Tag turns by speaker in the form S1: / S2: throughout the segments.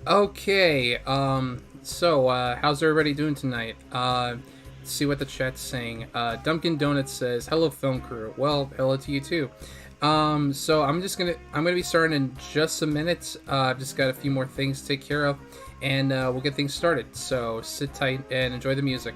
S1: Okay, how's everybody doing tonight? See what the chat's saying. Dunkin' Donuts says, "Hello, film crew." Well, hello to you too. I'm gonna be starting in just a minute. I've just got a few more things to take care of, and we'll get things started. So sit tight and enjoy the music.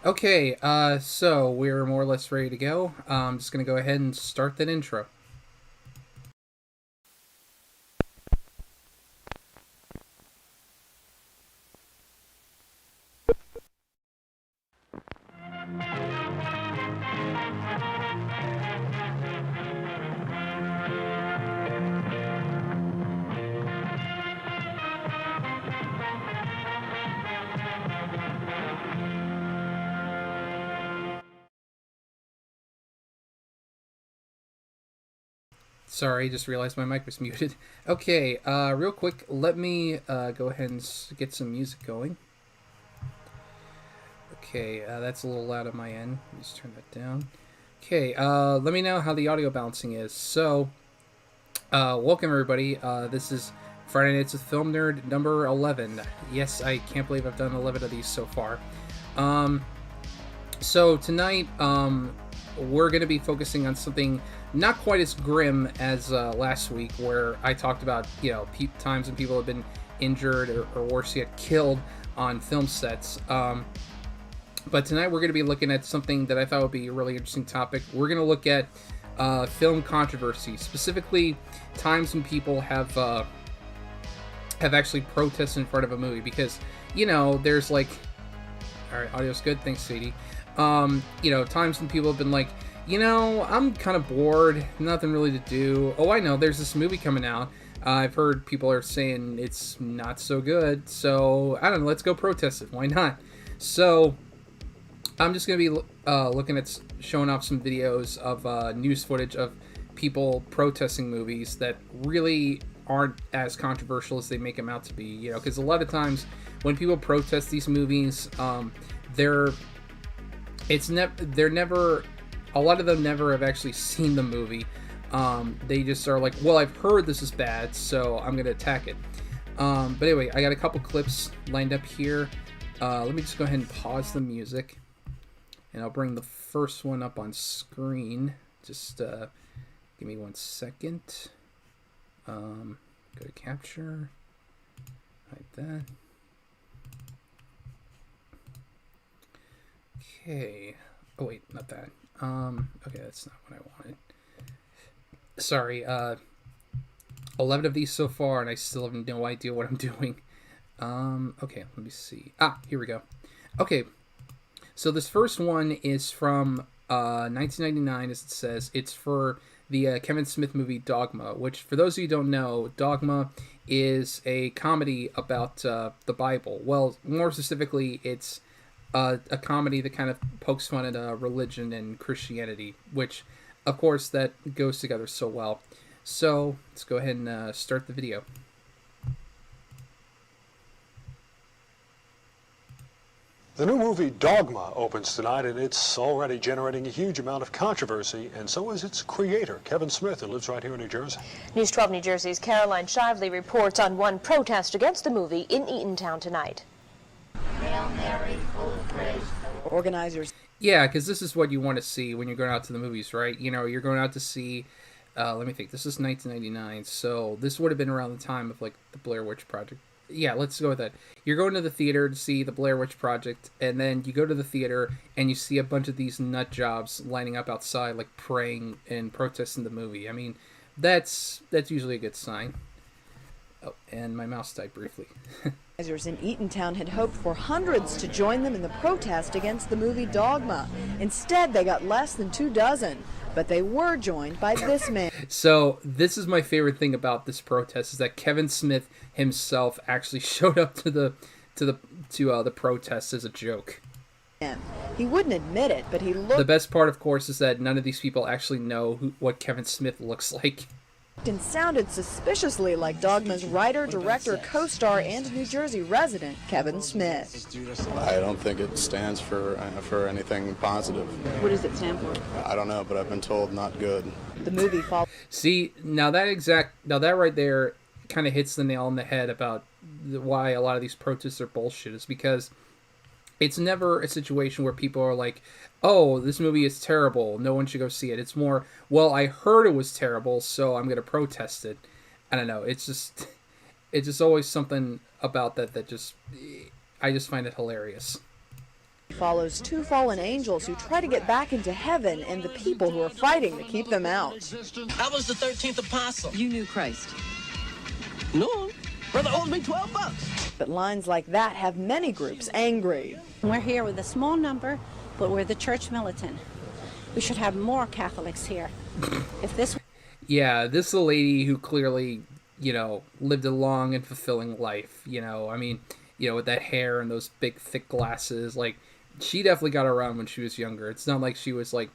S1: Okay, so we're more or less ready to go. I'm just going to go ahead and start that intro. Sorry, just realized my mic was muted. Okay, real quick, let me go ahead and get some music going. Okay, that's a little loud on my end. Let me just turn that down. Okay, let me know how the audio balancing is. So, welcome everybody. This is Friday Nights with FilmNerd number 11. Yes, I can't believe I've done 11 of these so far. So tonight, we're going to be focusing on something not quite as grim as last week, where I talked about times when people have been injured or worse yet, killed on film sets. But tonight we're going to be looking at something that I thought would be a really interesting topic. We're going to look at film controversy, specifically times when people have actually protested in front of a movie, because there's like, all right, audio's good, thanks Sadie. Times when people have been like, I'm kind of bored, nothing really to do. Oh, I know, there's this movie coming out. I've heard people are saying it's not so good, so I don't know, let's go protest it. Why not? So I'm just going to be looking at showing off some videos of news footage of people protesting movies that really aren't as controversial as they make them out to be. Because a lot of times when people protest these movies, a lot of them never have actually seen the movie. They just are like, well, I've heard this is bad, so I'm going to attack it. But anyway, I got a couple clips lined up here. Let me just go ahead and pause the music, and I'll bring the first one up on screen. Just give me 1 second. Go to capture, like that. Okay. Oh wait, not that. Okay, that's not what I wanted. Sorry. 11 of these so far, and I still have no idea what I'm doing. Okay, let me see. Here we go. Okay, so this first one is from 1999, as it says. It's for the Kevin Smith movie Dogma, which, for those of you who don't know, Dogma is a comedy about the Bible. Well, more specifically, it's a comedy that kind of pokes fun at religion and Christianity, which, of course, that goes together so well. So let's go ahead and start the video.
S2: The new movie Dogma opens tonight, and it's already generating a huge amount of controversy, and so is its creator, Kevin Smith, who lives right here in New Jersey.
S3: News 12 New Jersey's Caroline Shively reports on one protest against the movie in Eatontown tonight.
S4: Hail Mary, full of grace.
S5: Organizers.
S1: Yeah, because this is what you want to see when you're going out to the movies, right? You're going out to see, let me think, this is 1999, so this would have been around the time of, like, the Blair Witch Project. Yeah, let's go with that. You're going to the theater to see the Blair Witch Project, and then you go to the theater and you see a bunch of these nut jobs lining up outside, like, praying and protesting the movie. I mean, that's usually a good sign. Oh, and my mouse died briefly.
S5: Organizers in Eatontown had hoped for hundreds to join them in the protest against the movie Dogma. Instead, they got less than 24, but they were joined by this man.
S1: So this is my favorite thing about this protest, is that Kevin Smith himself actually showed up to the protest as a joke.
S5: He wouldn't admit it, but he looked.
S1: The best part, of course, is that none of these people actually know what Kevin Smith looks like.
S5: And sounded suspiciously like Dogma's writer, director, co-star, and New Jersey resident, Kevin Smith.
S6: I don't think it stands for anything positive.
S5: What does it stand for?
S6: I don't know, but I've been told not good.
S5: The movie follows.
S1: See, now that right there kind of hits the nail on the head about why a lot of these protests are bullshit, is because it's never a situation where people are like, oh, this movie is terrible, no one should go see it. It's more, well, I heard it was terrible, so I'm going to protest it. I don't know, it's just always something about that I just find it hilarious.
S5: Follows two fallen angels who try to get back into heaven and the people who are fighting to keep them out.
S7: I was the 13th apostle.
S8: You knew Christ.
S7: No, brother owes me $12.
S5: But lines like that have many groups angry.
S9: We're here with a small number, but we're the church militant. We should have more Catholics here. If this...
S1: Yeah, this is a lady who clearly, lived a long and fulfilling life. I mean, with that hair and those big, thick glasses, like, she definitely got around when she was younger. It's not like she was, like,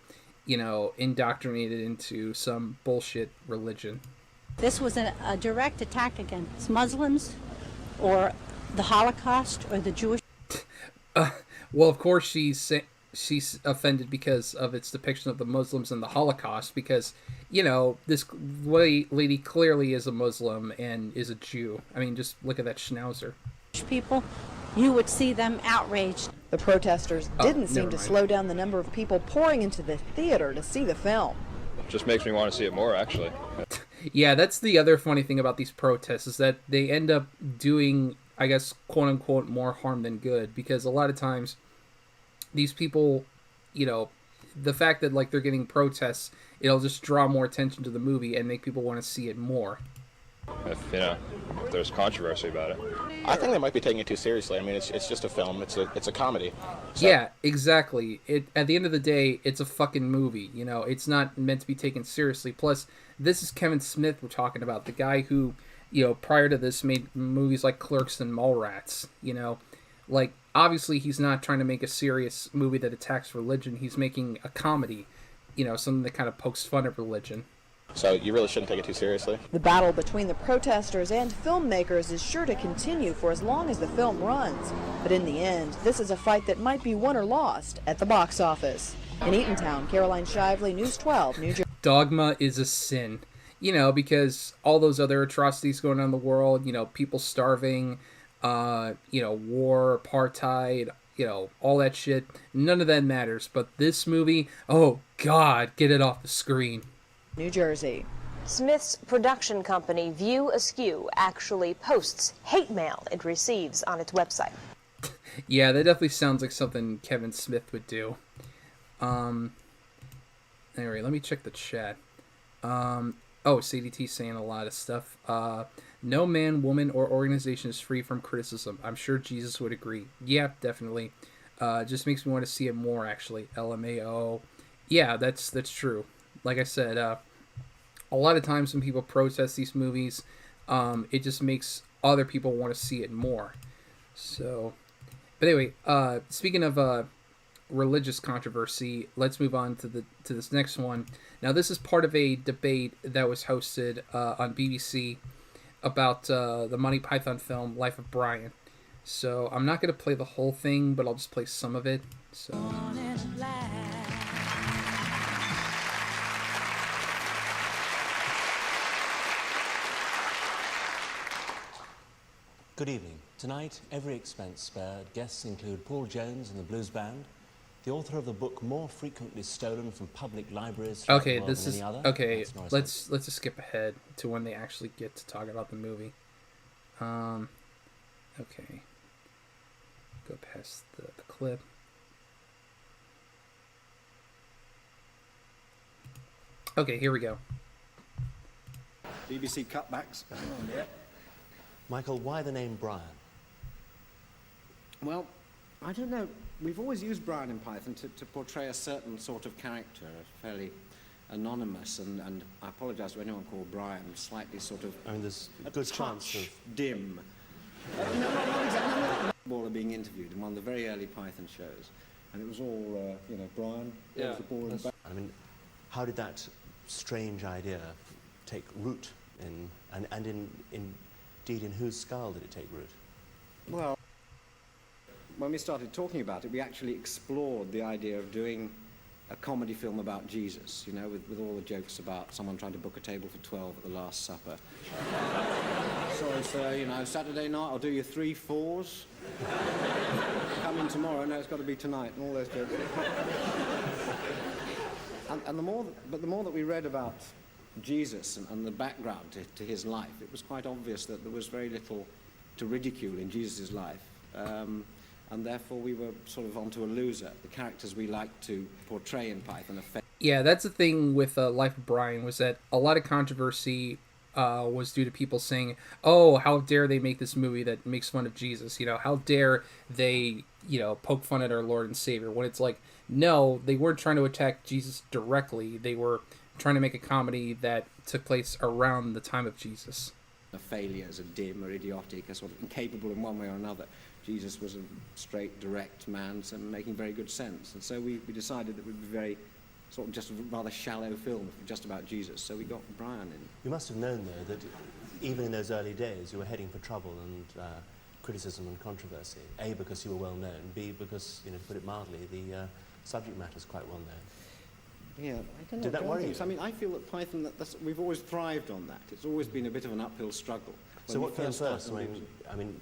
S1: indoctrinated into some bullshit religion.
S9: This was a direct attack against Muslims or the Holocaust or the Jewish...
S1: Well, of course she's offended because of its depiction of the Muslims and the Holocaust, because, this lady clearly is a Muslim and is a Jew. I mean, just look at that schnauzer.
S9: people, you would see them outraged.
S5: The protesters didn't seem to
S1: mind.
S5: slow down the number of people pouring into the theater to see the film.
S8: Just makes me want to see it more, actually.
S1: Yeah, that's the other funny thing about these protests is that they end up doing, I guess, quote unquote, more harm than good, because a lot of times these people, you know, the fact that like they're getting protests, it'll just draw more attention to the movie and make people want to see it more.
S8: If there's controversy about it.
S6: I think they might be taking it too seriously. I mean, it's just a film. It's a comedy. So.
S1: Yeah, exactly. At the end of the day, it's a fucking movie. You know, it's not meant to be taken seriously. Plus, this is Kevin Smith we're talking about, the guy who, you know, prior to this made movies like Clerks and Mallrats. You know, like obviously he's not trying to make a serious movie that attacks religion. He's making a comedy. You know, something that kind of pokes fun at religion.
S6: So you really shouldn't take it too seriously.
S5: The battle between the protesters and filmmakers is sure to continue for as long as the film runs. But in the end, this is a fight that might be won or lost at the box office. In Eatontown, Caroline Shively, News 12, New Jersey.
S1: Dogma is a sin. You know, because all those other atrocities going on in the world, you know, people starving, you know, war, apartheid, you know, all that shit, none of that matters. But this movie, oh God, get it off the screen.
S5: New Jersey.
S3: Smith's production company, View Askew, actually posts hate mail it receives on its website.
S1: Yeah, that definitely sounds like something Kevin Smith would do. Anyway, let me check the chat. Oh, CDT saying a lot of stuff. No man, woman, or organization is free from criticism. I'm sure Jesus would agree. Yeah, definitely. Just makes me want to see it more, actually. LMAO. Yeah, that's true. Like I said, a lot of times when people protest these movies, it just makes other people want to see it more. So, but anyway, speaking of religious controversy, let's move on to this next one. Now, this is part of a debate that was hosted on BBC about the Monty Python film Life of Brian. So I'm not going to play the whole thing, but I'll just play some of it. So.
S10: Good evening. Tonight, every expense spared. Guests include Paul Jones and the Blues Band, the author of the book more frequently stolen from public libraries.
S1: Okay, this is okay. Let's just skip ahead to when they actually get to talk about the movie. Okay. Go past the clip. Okay, here we go.
S11: BBC cutbacks.
S10: Michael, why the name Brian?
S11: Well, I don't know. We've always used Brian in Python to portray a certain sort of character, fairly anonymous, and I apologise to anyone called Brian, slightly sort of...
S10: I mean, there's a good chance of...
S11: dim. Not exactly. Baller being interviewed in one of the very early Python shows, and it was all, Brian,
S10: Yeah,
S11: was the ball in the back.
S10: I mean, how did that strange idea take root indeed in whose skull did it take root?
S11: Well, when we started talking about it, we actually explored the idea of doing a comedy film about Jesus, with all the jokes about someone trying to book a table for 12 at the Last Supper. Sorry, sir, Saturday night I'll do you 3 4s. Come in tomorrow, no, it's got to be tonight, and all those jokes. And the more that we read about Jesus and the background to his life, it was quite obvious that there was very little to ridicule in Jesus' life. And therefore we were sort of onto a loser. The characters we like to portray in Python are...
S1: Yeah, that's the thing with Life of Brian, was that a lot of controversy was due to people saying, oh, how dare they make this movie that makes fun of Jesus? How dare they, poke fun at our Lord and Savior? When it's like, no, they weren't trying to attack Jesus directly. They were trying to make a comedy that took place around the time of Jesus.
S11: Failures are dim or idiotic, are sort of incapable in one way or another. Jesus was a straight, direct man, so making very good sense. And so we decided that it would be very, sort of just a rather shallow film just about Jesus. So we got Brian in.
S10: You must have known, though, that even in those early days you were heading for trouble and criticism and controversy. A, because you were well known. B, because, to put it mildly, the subject matter is quite well known.
S11: Yeah, I don't know.
S10: Did that worry you?
S11: I mean, I feel that Python, we've always thrived on that. It's always been a bit of an uphill struggle.
S10: So what came first? I mean,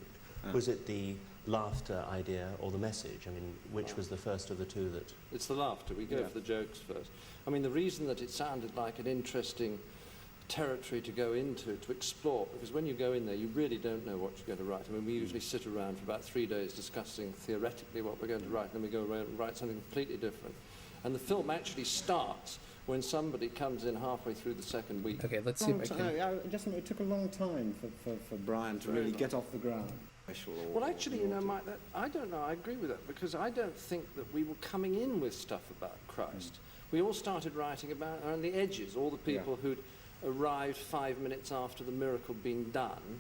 S10: was it the laughter idea or the message? I mean, which was the first of the two that...
S12: It's the laughter. We go for the jokes first. I mean, the reason that it sounded like an interesting territory to go into, to explore, because when you go in there, you really don't know what you're going to write. I mean, we usually sit around for about 3 days discussing theoretically what we're going to write, and then we go around and write something completely different. And the film actually starts when somebody comes in halfway through the second week.
S1: Okay, let's see if I can...
S11: It took a long time for Brian to really get off the ground.
S12: Well, actually, you know, Mike, I don't know. I agree with that, because I don't think that we were coming in with stuff about Christ. We all started writing about, around the edges, all the people who'd arrived 5 minutes after the miracle had been done.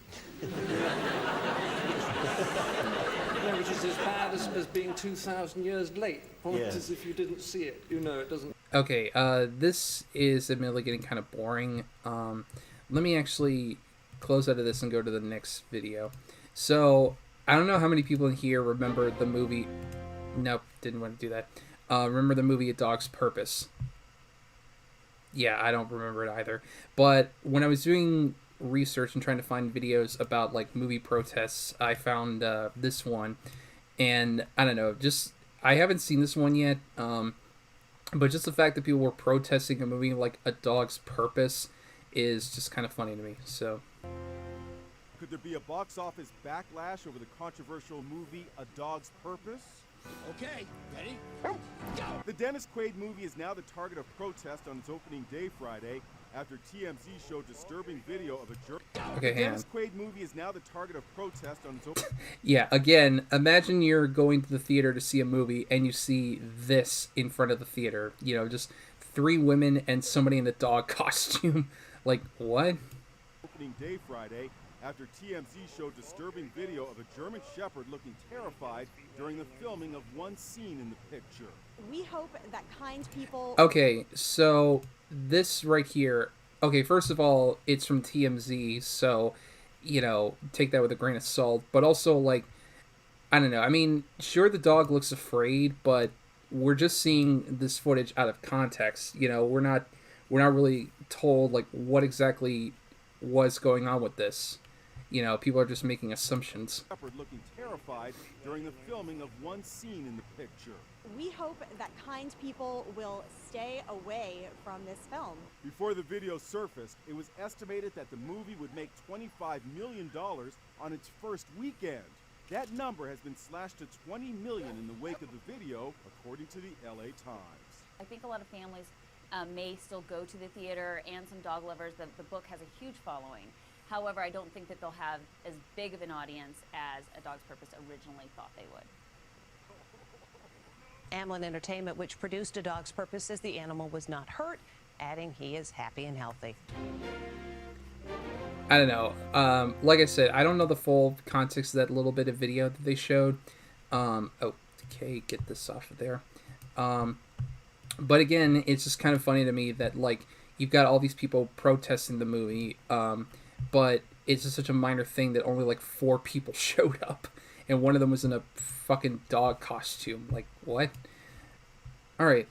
S12: Which is as bad as being 2,000 years late. Point is, if you didn't see it, you know it doesn't...
S1: Okay, this is admittedly getting kind of boring. Let me actually close out of this and go to the next video. So, I don't know how many people in here remember the movie... Nope, didn't want to do that. Remember the movie A Dog's Purpose? Yeah, I don't remember it either. But when I was doing research and trying to find videos about like movie protests, I found this one. And I don't know, just... I haven't seen this one yet, but just the fact that people were protesting a movie like A Dog's Purpose is just kind of funny to me, so...
S13: Could there be a box office backlash over the controversial movie A Dog's Purpose?
S7: Okay, ready? Go!
S13: The Dennis Quaid movie is now the target of protest on its opening day Friday after TMZ showed disturbing video of a
S1: Okay,
S13: The
S1: hang on.
S13: Dennis Quaid movie is now the target of protest on its opening...
S1: Yeah, again, imagine you're going to the theater to see a movie and you see this in front of the theater. You know, just 3 women and somebody in a dog costume. Like, what?
S13: Opening day Friday after TMZ showed disturbing video of a German Shepherd looking terrified during the filming of one scene in the picture.
S14: We hope that kind people...
S1: Okay, so this right here... Okay, first of all, it's from TMZ, so, you know, take that with a grain of salt. But also, like, I don't know. I mean, sure, the dog looks afraid, but we're just seeing this footage out of context. You know, we're not really told, like, what exactly was going on with this. You know, people are just making assumptions.
S13: Shepherd looking terrified during the filming of one scene in the picture.
S14: We hope that kind people will stay away from this film.
S13: Before the video surfaced, it was estimated that the movie would make $25 million on its first weekend. That number has been slashed to $20 million in the wake of the video, according to the LA Times.
S15: I think a lot of families may still go to the theater, and some dog lovers. The book has a huge following. However, I don't think that they'll have as big of an audience as A Dog's Purpose originally thought they would.
S16: Amblin Entertainment, which produced A Dog's Purpose, says the animal was not hurt, adding he is happy and healthy.
S1: I don't know. Like I said, I don't know the full context of that little bit of video that they showed. Okay, get this off of there. But again, it's just kind of funny to me that, like, you've got all these people protesting the movie, but it's just such a minor thing that only, like, 4 people showed up, and one of them was in a fucking dog costume. Like, what? Alright,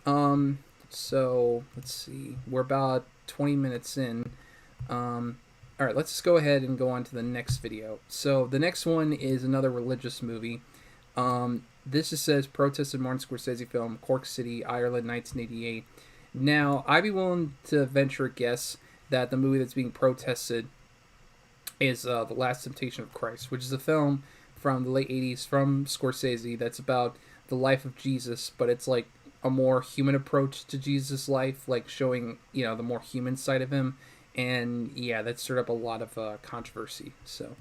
S1: so, let's see. We're about 20 minutes in. Alright, let's just go ahead and go on to the next video. So, the next one is another religious movie. This just says, protested Martin Scorsese film, Cork City, Ireland, 1988. Now, I'd be willing to venture a guess that the movie that's being protested is The Last Temptation of Christ, which is a film from the late 80s from Scorsese that's about the life of Jesus, but it's like a more human approach to Jesus' life, like showing, you know, the more human side of him. And yeah, that stirred up a lot of controversy, so...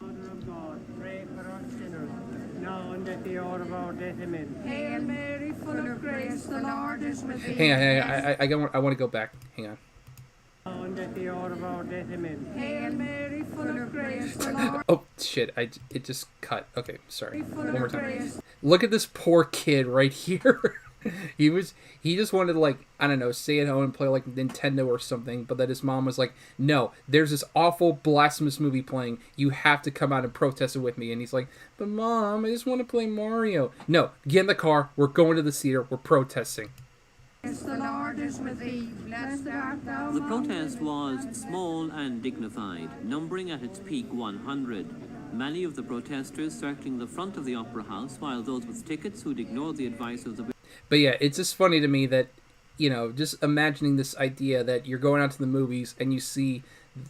S17: Mother of God, pray for us sinners, now and at the hour of our death. Amen. Hail Mary, full of grace, the Lord is with thee.
S1: Hang on, I want to go back. Hang on.
S17: Now and at the hour of our death. Amen. Hail Mary, full of grace, the Lord.
S1: Oh, shit, it just cut. Okay, sorry. One more time. Look at this poor kid right here. He just wanted to, like, I don't know, stay at home and play, like, Nintendo or something, but that his mom was like, no, there's this awful blasphemous movie playing, you have to come out and protest it with me. And he's like, but Mom, I just want to play Mario. No, get in the car, we're going to the theater, we're protesting.
S17: The Lord is with thee. Blessed art thou.
S18: The protest was small and dignified, numbering at its peak 100. Many of the protesters circling the front of the Opera House, while those with tickets who'd ignored the advice of the...
S1: But yeah, it's just funny to me that, you know, just imagining this idea that you're going out to the movies and you see,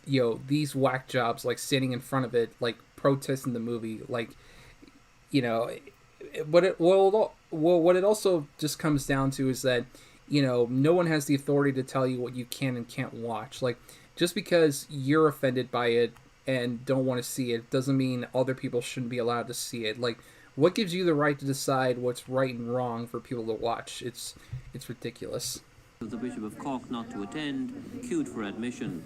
S1: you know, these whack jobs, like, standing in front of it, like, protesting the movie, like, you know... what it also just comes down to is that, you know, no one has the authority to tell you what you can and can't watch. Like, just because you're offended by it and don't want to see it doesn't mean other people shouldn't be allowed to see it. Like, what gives you the right to decide what's right and wrong for people to watch? It's ridiculous.
S18: The Bishop of Cork not to attend, queued for admission.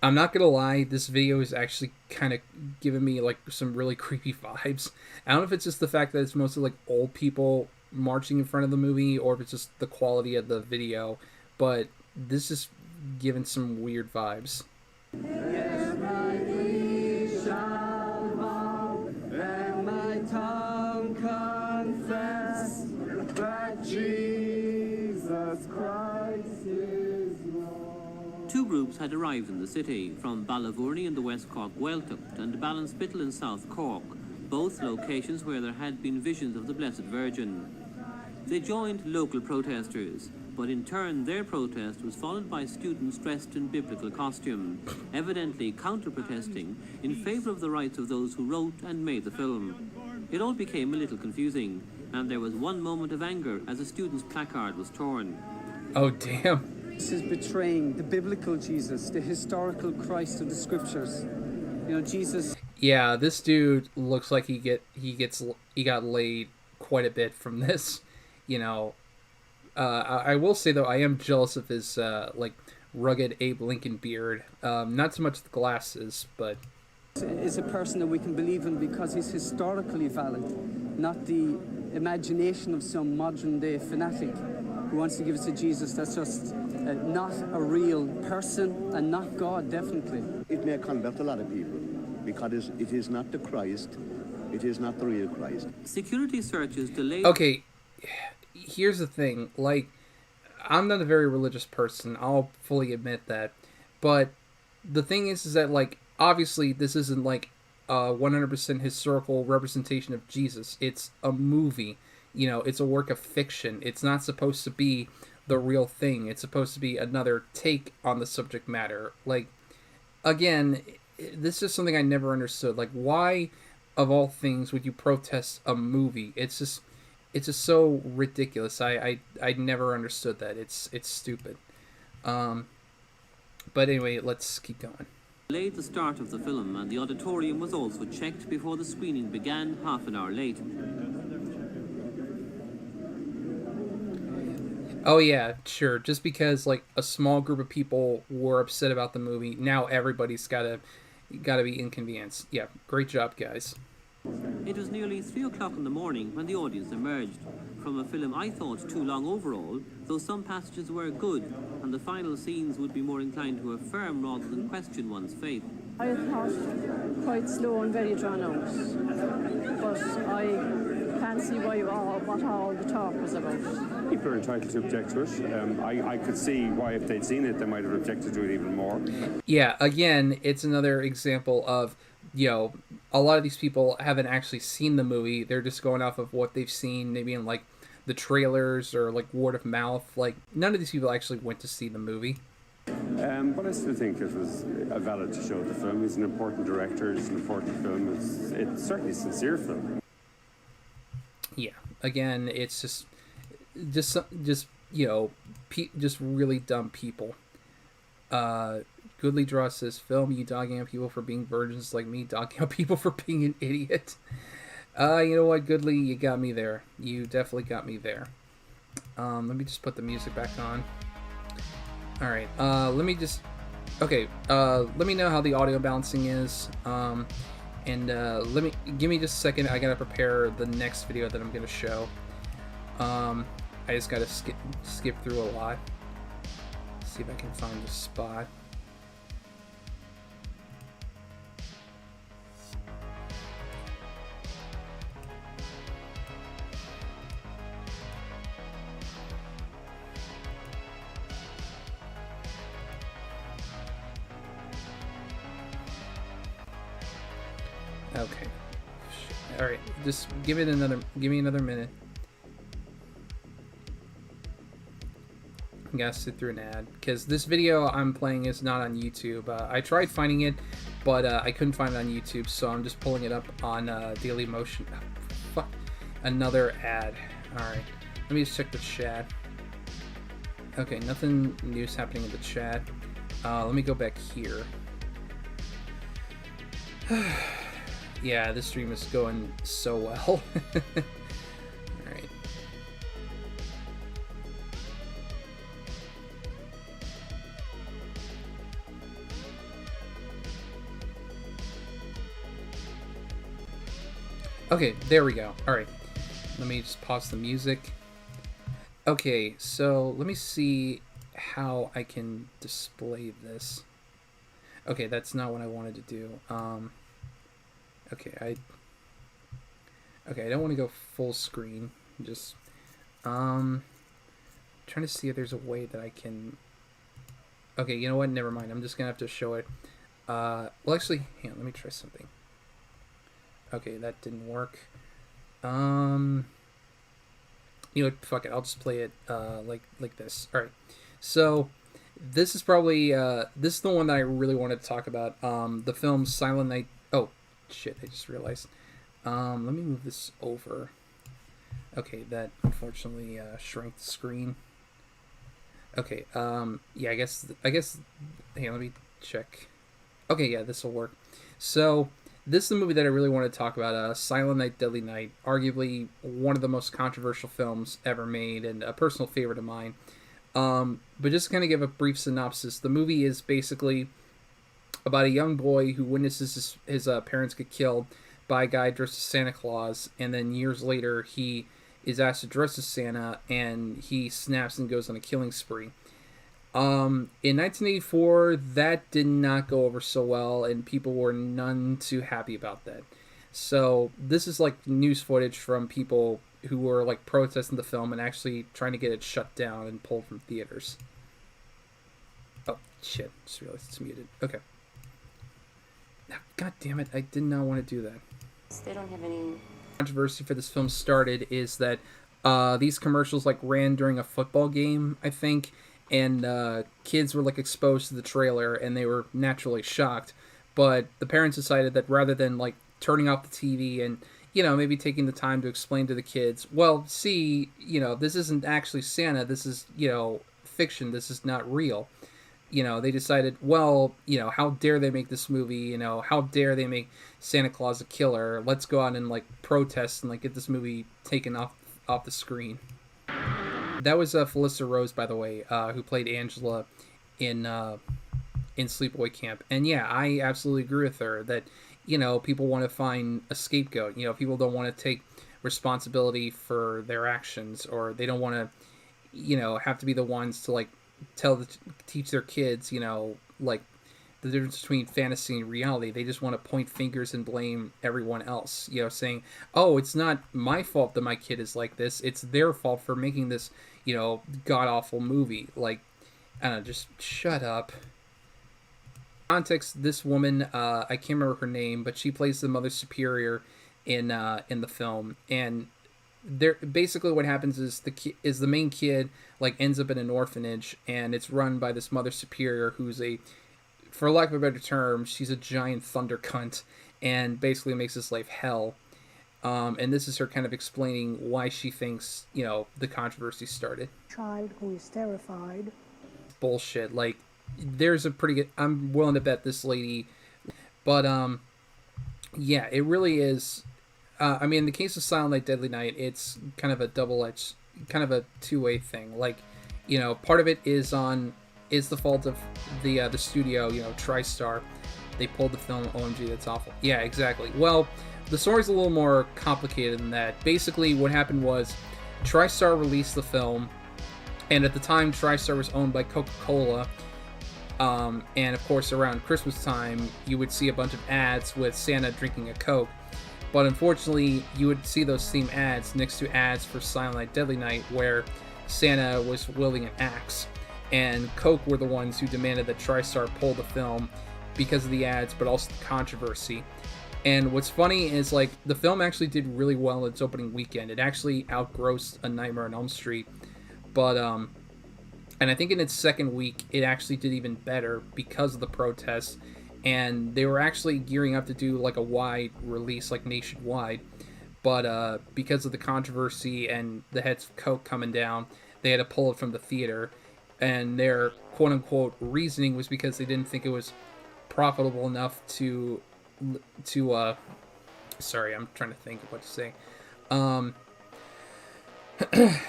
S1: I'm not gonna lie, this video is actually kind of giving me like some really creepy vibes. I don't know if it's just the fact that it's mostly like old people marching in front of the movie, or if it's just the quality of the video, but this is giving some weird vibes.
S17: Yes, my knee shall bow, and my tongue confess that Jesus Christ is Lord.
S18: Two groups had arrived in the city, from Ballavourney in the West Cork Gaeltacht and Ballinspittle in South Cork, both locations where there had been visions of the Blessed Virgin. They joined local protesters, but in turn their protest was followed by students dressed in biblical costume, evidently counter-protesting in favour of the rights of those who wrote and made the film. It all became a little confusing, and there was one moment of anger as a student's placard was torn.
S1: Oh, damn.
S19: This is betraying the biblical Jesus, the historical Christ of the scriptures. You know, Jesus.
S1: Yeah, this dude looks like he got laid quite a bit from this. You know, I will say though, I am jealous of his like rugged Abe Lincoln beard. Not so much the glasses, but
S19: Is a person that we can believe in because he's historically valid, not the imagination of some modern day fanatic who wants to give us a Jesus that's just not a real person and not God, definitely.
S20: It may convert a lot of people because it is not the Christ, it is not the real Christ.
S18: Security searches delayed...
S1: Okay, here's the thing. Like, I'm not a very religious person, I'll fully admit that. But the thing is that, like, obviously this isn't like a 100% historical representation of Jesus. It's a movie. You know, it's a work of fiction. It's not supposed to be the real thing. It's supposed to be another take on the subject matter. Like, again, this is something I never understood. Like, why, of all things, would you protest a movie? It's just so ridiculous. I never understood that. It's stupid. But anyway, let's keep going.
S18: Delayed the start of the film, and the auditorium was also checked before the screening began half an hour late.
S1: Oh yeah, sure. Just because like a small group of people were upset about the movie, now everybody's gotta be inconvenienced. Yeah, great job, guys.
S18: It was nearly 3 o'clock in the morning when the audience emerged. From a film I thought too long overall, though some passages were good, and the final scenes would be more inclined to affirm rather than question one's faith.
S21: I thought quite slow and very drawn out, but I can't see what all the talk was about.
S22: People are entitled to object to it. I could see why if they'd seen it, they might have objected to it even more.
S1: Yeah, again, it's another example of, you know, a lot of these people haven't actually seen the movie. They're just going off of what they've seen, maybe in like the trailers or like word of mouth. Like, none of these people actually went to see the movie.
S22: But I still think it was valid to show the film. He's an important director. It's an important film. It's certainly a sincere film.
S1: Yeah. Again, it's just you know, just really dumb people. Goodly Draw says, film, you dogging on people for being virgins like me, dogging on people for being an idiot. You know what, Goodly, you got me there. You definitely got me there. Let me just put the music back on. Alright, let me know how the audio balancing is. And give me just a second. I gotta prepare the next video that I'm gonna show. I just gotta skip through a lot. See if I can find the spot. Okay. All right, just give me another minute. I gotta sit through an ad because this video I'm playing is not on YouTube. I tried finding it, but I couldn't find it on YouTube, so I'm just pulling it up on Daily Motion. Oh, fuck. Another ad. All right, let me just check the chat. Okay, nothing news happening in the chat. Let me go back here. Yeah, this stream is going so well. Alright. Okay, there we go. Alright. Let me just pause the music. Okay, so let me see how I can display this. Okay, that's not what I wanted to do. Okay, I don't want to go full screen. Just trying to see if there's a way that I can. Okay, you know what? Never mind. I'm just gonna have to show it. Well, actually, hang on. Let me try something. Okay, that didn't work. You know what? Fuck it. I'll just play it like this. All right. So this is probably this is the one that I really wanted to talk about. The film Silent Night. Oh shit! I just realized. Let me move this over. Okay, that unfortunately shrank the screen. Okay. Yeah. I guess. Hang on, let me check. Okay. Yeah, this will work. So this is the movie that I really want to talk about. Silent Night, Deadly Night. Arguably one of the most controversial films ever made, and a personal favorite of mine. But just to kind of give a brief synopsis, the movie is basically about a young boy who witnesses his parents get killed by a guy dressed as Santa Claus, and then years later he is asked to dress as Santa, and he snaps and goes on a killing spree. In 1984, that did not go over so well, and people were none too happy about that. So this is like news footage from people who were like protesting the film and actually trying to get it shut down and pulled from theaters. Oh shit! Just realized it's muted. Okay. God damn it! I did not want to do that.
S2: They don't have any
S1: Controversy for this film started is that these commercials like ran during a football game, I think, and kids were like exposed to the trailer and they were naturally shocked. But the parents decided that rather than like turning off the TV and, you know, maybe taking the time to explain to the kids, well, see, you know, this isn't actually Santa. This is, you know, fiction. This is not real. You know, they decided, well, you know, how dare they make this movie? You know, how dare they make Santa Claus a killer? Let's go out and like protest and like get this movie taken off the screen. That was Felissa Rose, by the way, who played Angela in Sleepaway Camp. And yeah, I absolutely agree with her that, you know, people want to find a scapegoat. You know, people don't want to take responsibility for their actions, or they don't want to, you know, have to be the ones to like teach their kids, you know, like the difference between fantasy and reality. They just want to point fingers and blame everyone else, you know, saying, oh, it's not my fault that my kid is like this. It's their fault for making this, you know, god-awful movie. Like, I don't know, just shut up. Context, this woman, I can't remember her name, but she plays the Mother Superior in the film, and there basically what happens is the main kid like ends up in an orphanage, and it's run by this Mother Superior who's a, for lack of a better term, she's a giant thunder cunt, and basically makes his life hell. And this is her kind of explaining why she thinks, you know, the controversy started.
S2: child who is terrified.
S1: Bullshit. Like, there's a pretty good, I'm willing to bet this lady, but yeah, it really is. I mean, in the case of Silent Night, Deadly Night, it's kind of a double-edged, kind of a two-way thing. Like, you know, part of it is the fault of the studio, you know, TriStar. They pulled the film. OMG, that's awful. Yeah, exactly. Well, the story's a little more complicated than that. Basically, what happened was TriStar released the film, and at the time, TriStar was owned by Coca-Cola. And of course, around Christmas time, you would see a bunch of ads with Santa drinking a Coke. But unfortunately, you would see those same ads next to ads for Silent Night, Deadly Night, where Santa was wielding an axe. And Coke were the ones who demanded that TriStar pull the film because of the ads, but also the controversy. And what's funny is, like, the film actually did really well in its opening weekend. It actually outgrossed A Nightmare on Elm Street. But, and I think in its second week, it actually did even better because of the protests. And they were actually gearing up to do, like, a wide release, like, nationwide. But because of the controversy and the heads of Coke coming down, they had to pull it from the theater. And their quote-unquote reasoning was because they didn't think it was profitable enough to sorry, I'm trying to think of what to say.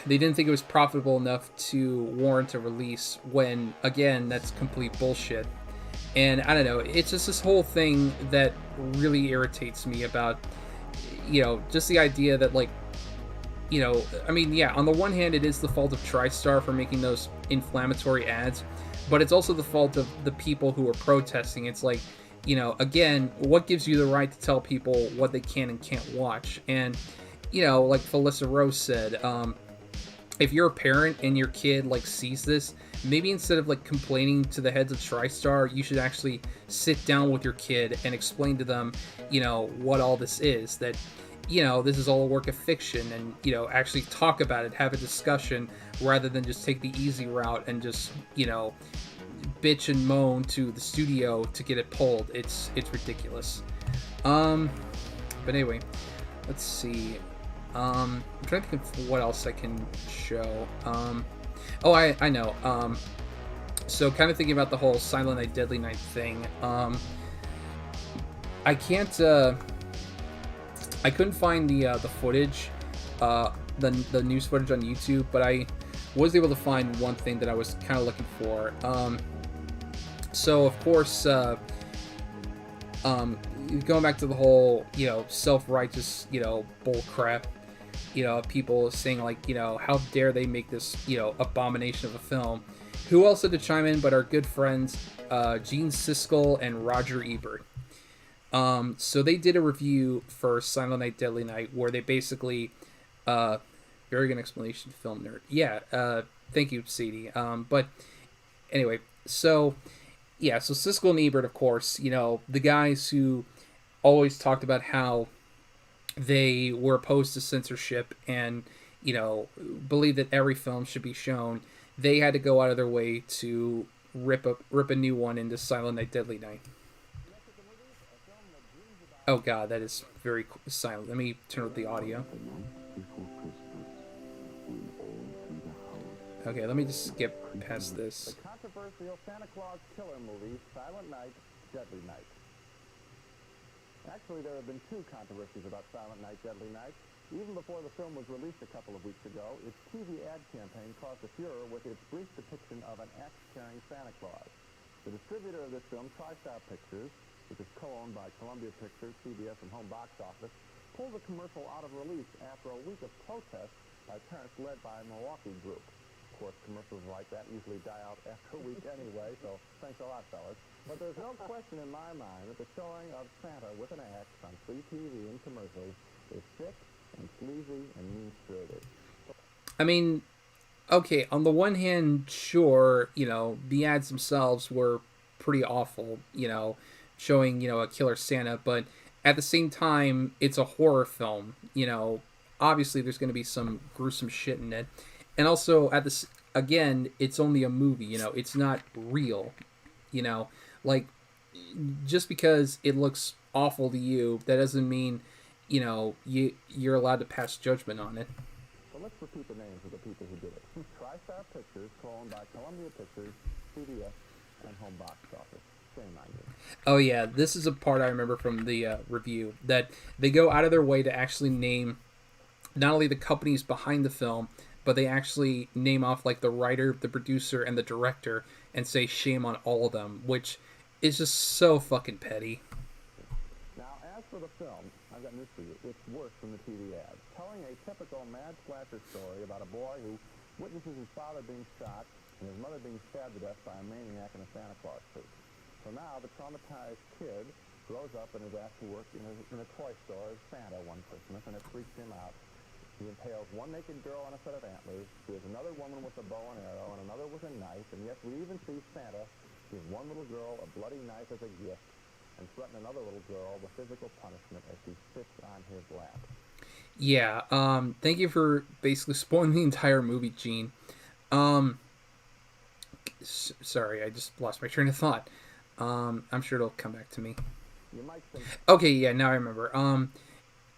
S1: They didn't think it was profitable enough to warrant a release, when, again, that's complete bullshit. And I don't know, it's just this whole thing that really irritates me about, just the idea that, like, I mean, yeah, on the one hand, it is the fault of TriStar for making those inflammatory ads, but it's also the fault of the people who are protesting. It's like, again, what gives you the right to tell people what they can and can't watch? And, like Felissa Rose said, if you're a parent and your kid, like, sees this, maybe instead of, like, complaining to the heads of TriStar, you should actually sit down with your kid and explain to them, what all this is, that, this is all a work of fiction, and, actually talk about it, have a discussion, rather than just take the easy route and just, bitch and moan to the studio to get it pulled. It's ridiculous. But anyway, let's see. I'm trying to think of what else I can show. Oh, I know. So kind of thinking about the whole Silent Night, Deadly Night thing. I can't. I couldn't find the footage, the news footage on YouTube, but I was able to find one thing that I was kind of looking for. So of course, going back to the whole, self-righteous, bull crap, people saying, like, how dare they make this, abomination of a film. Who else had to chime in but our good friends, Gene Siskel and Roger Ebert. So they did a review for Silent Night, Deadly Night, where they basically, very good explanation, FilmNerd. Yeah, thank you, Sadie. But anyway, so Siskel and Ebert, of course, the guys who always talked about how they were opposed to censorship and, believe that every film should be shown, they had to go out of their way to rip a new one into Silent Night, Deadly Night. Oh god, that is very silent. Let me turn up the audio. Okay, let me just skip past this.
S4: The controversial Santa Claus killer movie, Silent Night, Deadly Night. Actually, there have been two controversies about Silent Night, Deadly Night. Even before the film was released a couple of weeks ago, its TV ad campaign caused a furor with its brief depiction of an axe-carrying Santa Claus. The distributor of this film, TriStar Pictures, which is co-owned by Columbia Pictures, CBS, and Home Box Office, pulled the commercial out of release after a week of protests by parents led by a Milwaukee group. Of course, commercials like that usually die out after a week anyway, so thanks a lot, fellas. But there's no question in my mind that the showing of Santa with an axe on free TV and commercials is sick and sleazy and mean-spirited.
S1: I mean, okay, on the one hand, sure, the ads themselves were pretty awful, showing, a killer Santa, but at the same time, it's a horror film, obviously there's going to be some gruesome shit in it. And also, again, it's only a movie, it's not real, like, just because it looks awful to you, that doesn't mean, you're allowed to pass judgment on it.
S4: So let's repeat the names of the people who did it. TriStar Pictures, co-owned by Columbia Pictures, CBS, and Home Box Office. Shame on you.
S1: Oh yeah, this is a part I remember from the review, that they go out of their way to actually name not only the companies behind the film, but they actually name off, like, the writer, the producer, and the director, and say shame on all of them, which is just so fucking petty.
S4: Now, as for the film, I've got news for you. It's worse than the TV ad. Telling a typical mad slasher story about a boy who witnesses his father being shot and his mother being stabbed to death by a maniac in a Santa Claus suit. So now the traumatized kid grows up and is asked to work in a toy store as Santa one Christmas, and it freaks him out. He impales one naked girl on a set of antlers, sees another woman with a bow and arrow, and another with a knife, and yes, we even see Santa give one little girl a bloody knife as a gift, and threaten another little girl with physical punishment as she sits on his lap.
S1: Yeah, thank you for basically spoiling the entire movie, Gene. Sorry, I just lost my train of thought. I'm sure it'll come back to me.
S4: You might think...
S1: Okay, yeah, now I remember.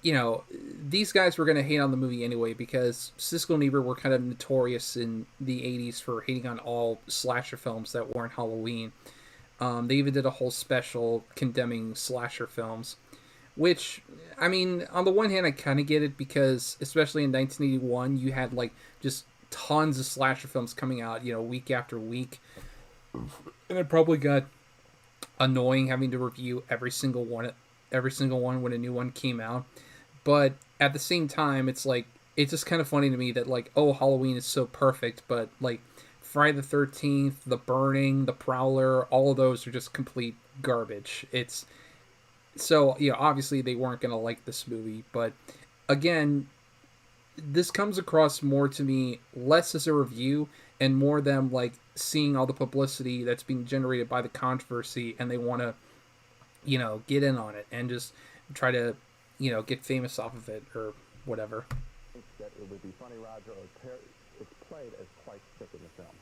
S1: You know, these guys were going to hate on the movie anyway because Siskel and Ebert were kind of notorious in the 80s for hating on all slasher films that weren't Halloween. They even did a whole special condemning slasher films, which, I mean, on the one hand, I kind of get it because, especially in 1981, you had, like, just tons of slasher films coming out, you know, week after week. And it probably got annoying having to review every single one when a new one came out. But at the same time, it's like, it's just kind of funny to me that, like, oh, Halloween is so perfect, but, like, Friday the 13th, The Burning, The Prowler, all of those are just complete garbage. It's so, you know, obviously they weren't going to like this movie, but again, this comes across more to me less as a review and more them, like, seeing all the publicity that's being generated by the controversy, and they want to, you know, get in on it and just try to, you know, get famous off of it or whatever.
S4: That it would be funny, Roger, or it's played as quite sick in the film.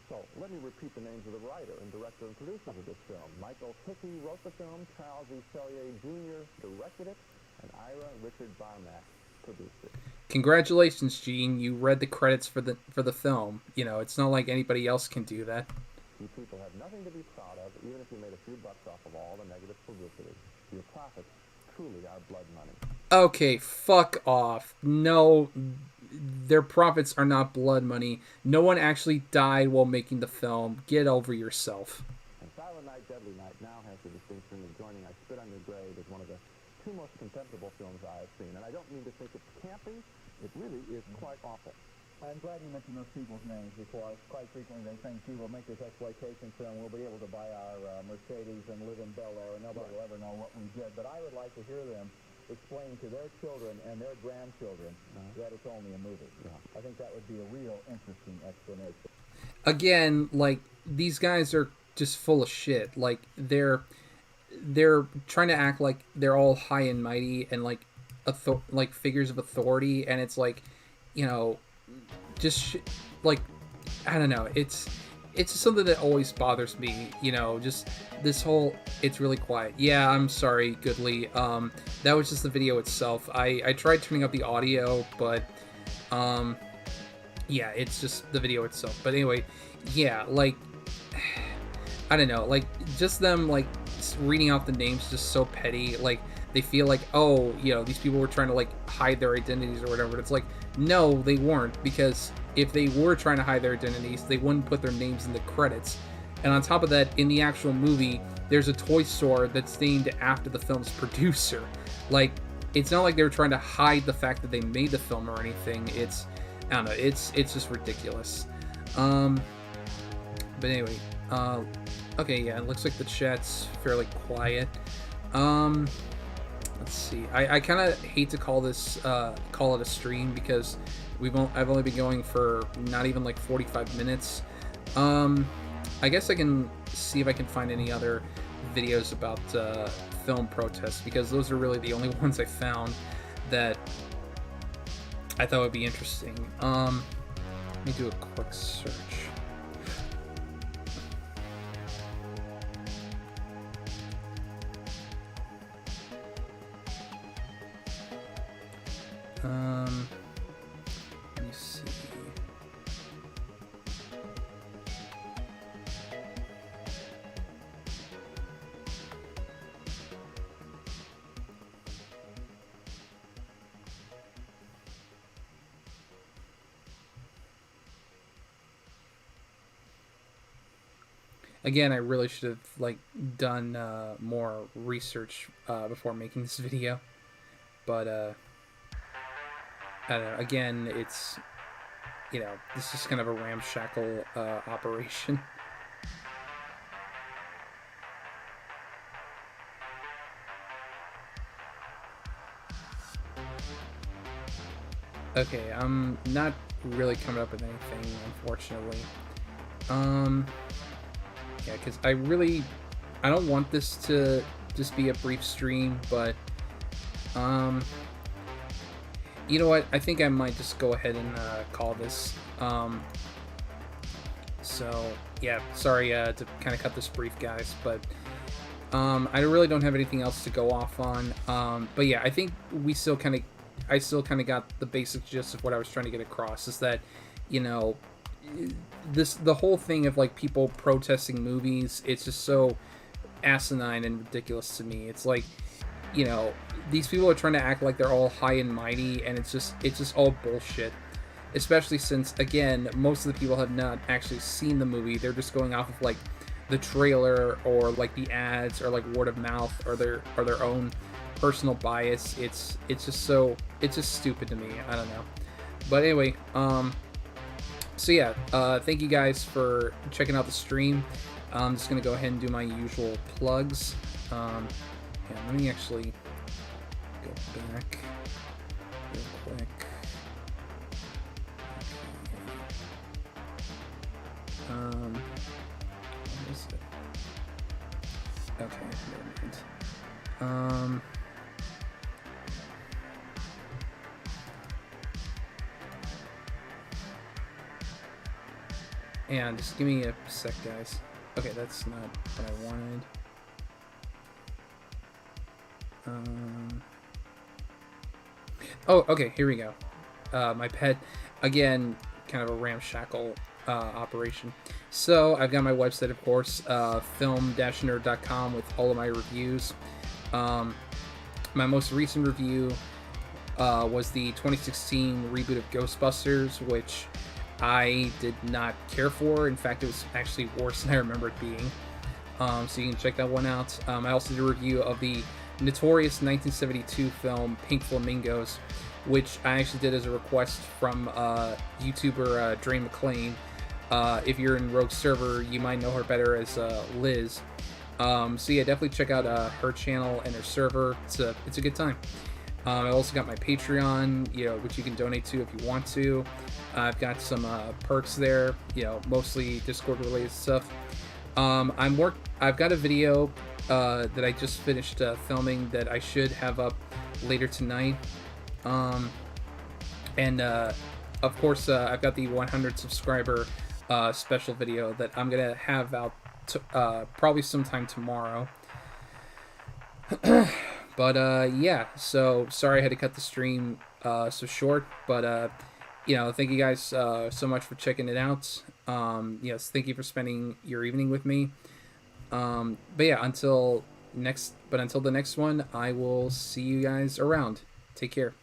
S4: So, let me repeat the names of the writer and director and producers of this film. Michael Hickey wrote the film, Charles E. Sellier Jr. directed it, and Ira Richard Barmack produced it.
S1: Congratulations, Gene. You read the credits for the film. You know, it's not like anybody else can do that.
S4: You people have nothing to be proud of, even if you made a few bucks off of all the negative publicity. Your profits truly are blood money.
S1: Okay, fuck off. No, their profits are not blood money. No one actually died while making the film. Get over yourself.
S4: And Silent Night, Deadly Night now has the distinction of joining I Spit on Your Grave as one of the two most contemptible films I have seen. And I don't mean to think it's campy. It really is quite awful.
S8: I'm glad you mentioned those people's names because quite frequently they think, gee, we'll make this exploitation film, we'll be able to buy our Mercedes and live in Bel Air, and nobody will ever know what we did. But I would like to hear them explain to their children and their grandchildren that it's only a movie. I think that would be a real interesting explanation.
S1: Again, like, these guys are just full of shit. Like, they're trying to act like they're all high and mighty and like figures of authority, and it's like, you know, just like, I don't know, it's just something that always bothers me, you know, just this whole, it's really quiet. Yeah, I'm sorry, Goodly. That was just the video itself. I tried turning up the audio, but yeah, it's just the video itself. But anyway, yeah, like, I don't know, like, just them, like, reading out the names just so petty. Like, they feel like, oh, you know, these people were trying to, like, hide their identities or whatever. But it's like, no, they weren't, because if they were trying to hide their identities, they wouldn't put their names in the credits. And on top of that, in the actual movie, there's a toy store that's named after the film's producer. Like, it's not like they were trying to hide the fact that they made the film or anything. It's, I don't know, it's just ridiculous. But anyway, okay, yeah, it looks like the chat's fairly quiet. Let's see. I kind of hate to call this call it a stream because I've only been going for not even like 45 minutes. I guess I can see if I can find any other videos about film protests, because those are really the only ones I found that I thought would be interesting. Let me do a quick search. Let me see. Again, I really should have, like, done more research before making this video, but I don't know. Again, it's, you know, this is kind of a ramshackle operation. Okay, I'm not really coming up with anything, unfortunately. Yeah, because I I don't want this to just be a brief stream, but you know what? I think I might just go ahead and call this. So yeah, sorry to kind of cut this brief, guys, but I really don't have anything else to go off on. But yeah, I think I still kind of got the basic gist of what I was trying to get across. Is that, you know, the whole thing of like people protesting movies, it's just so asinine and ridiculous to me. It's like, you know, these people are trying to act like they're all high and mighty, and it's just all bullshit. Especially since, again, most of the people have not actually seen the movie. They're just going off of like the trailer or like the ads or like word of mouth or their own personal bias. It's just stupid to me. I don't know. But anyway, so yeah, thank you guys for checking out the stream. I'm just gonna go ahead and do my usual plugs. Yeah, let me actually go back real quick. What is it? Okay, never mind. And just give me a sec, guys. Okay, that's not what I wanted. Oh, okay, here we go. My pet, again, kind of a ramshackle operation. So I've got my website, of course, film-nerd.com, with all of my reviews. My most recent review was the 2016 reboot of Ghostbusters, which I did not care for. In fact, it was actually worse than I remember it being. So you can check that one out. I also did a review of the notorious 1972 film Pink Flamingos, which I actually did as a request from YouTuber Drain McLean. If you're in Rogue Server, you might know her better as Liz. So yeah, definitely check out her channel and her server. It's a good time. I also got my Patreon, you know, which you can donate to if you want to. I've got some perks there, you know, mostly Discord related stuff. I've got a video that I just finished filming that I should have up later tonight. And of course, I've got the 100 subscriber special video that I'm gonna have out probably sometime tomorrow. But yeah, so sorry I had to cut the stream so short, but you know, thank you guys so much for checking it out. Yes, thank you for spending your evening with me. But yeah, until the next one, I will see you guys around. Take care.